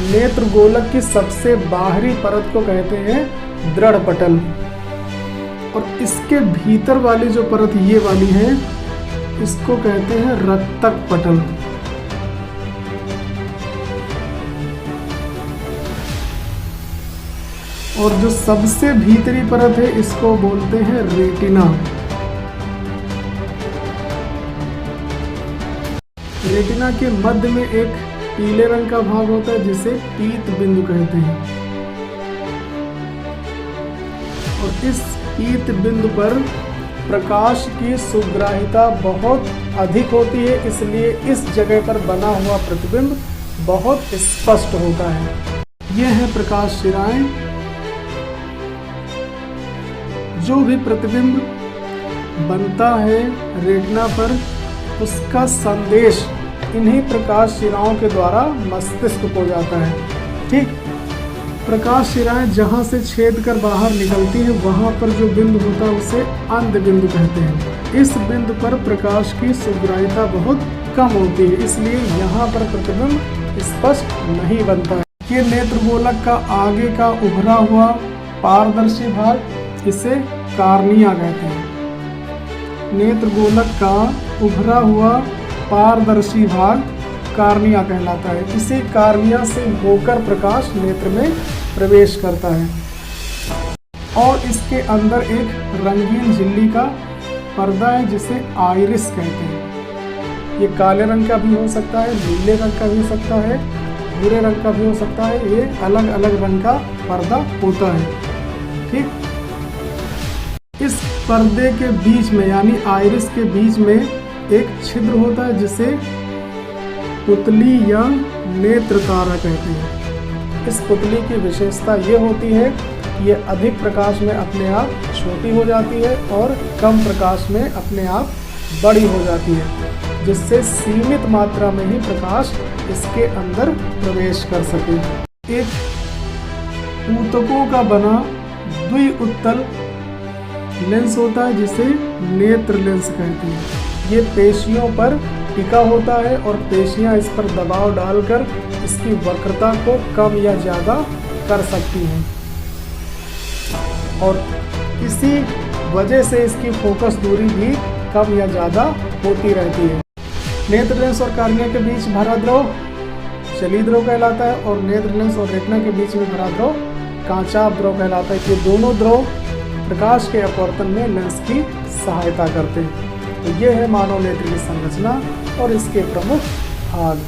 नेत्र गोलक की सबसे बाहरी परत को कहते हैं दृढ़ पटल, और इसके भीतर वाली जो परत ये वाली है इसको कहते हैं रक्तक पटल। और जो सबसे भीतरी परत है इसको बोलते हैं रेटिना। रेटिना के मध्य में एक पीले रंग का भाग होता है जिसे पीत बिंदु कहते हैं, और इस पीत बिंदु पर प्रकाश की सुग्राहिता बहुत अधिक होती है, इसलिए इस जगह पर बना हुआ प्रतिबिंब बहुत स्पष्ट होता है। यह है प्रकाश शिराएं। जो भी प्रतिबिंब बनता है रेटिना पर उसका संदेश इन्हीं प्रकाश शिराओं के द्वारा मस्तिष्क को जाता है। ठीक, प्रकाश शिराएं जहाँ से छेद कर बाहर निकलती हैं वहाँ पर जो बिंदु होता है उसे अंध बिंदु कहते हैं। इस बिंदु पर प्रकाश की सुग्राहिता बहुत कम होती है, इसलिए यहाँ पर प्रतिबिंब स्पष्ट नहीं बनता है। ये नेत्र गोलक का आगे का उभरा हुआ पारदर्शी भाग, इसे कार्निया कहते हैं। नेत्र गोलक का उभरा हुआ पारदर्शी भाग कार्निया कहलाता है। इसी कार्निया से होकर प्रकाश नेत्र में प्रवेश करता है, और इसके अंदर एक रंगीन झिल्ली का पर्दा है जिसे आइरिस कहते हैं। ये काले रंग का भी हो सकता है, नीले रंग का भी हो सकता है, भूरे रंग का भी हो सकता है। ये अलग अलग रंग का पर्दा होता है। ठीक, इस पर्दे के बीच में यानी आइरिस के बीच में एक छिद्र होता है जिसे पुतली या नेत्र तारा कहते हैं। इस पुतली की विशेषता ये होती है कि ये अधिक प्रकाश में अपने आप छोटी हो जाती है और कम प्रकाश में अपने आप बड़ी हो जाती है, जिससे सीमित मात्रा में ही प्रकाश इसके अंदर प्रवेश कर सके। एक ऊतकों का बना द्विउत्तल लेंस होता है जिसे नेत्र लेंस कहते हैं। ये पेशियों पर टिका होता है और पेशियां इस पर दबाव डालकर इसकी वक्रता को कम या ज़्यादा कर सकती हैं, और इसी वजह से इसकी फोकस दूरी भी कम या ज़्यादा होती रहती है। नेत्र लेंस और कार्निया के बीच भरा द्रव जलीय द्रव कहलाता है, और नेत्र लेंस और रेटिना के बीच में भरा द्रव कांचाभ द्रव कहलाता है। ये दोनों द्रव प्रकाश के अपवर्तन में लेंस की सहायता करते हैं। तो ये है मानव नेत्र की संरचना और इसके प्रमुख भाग।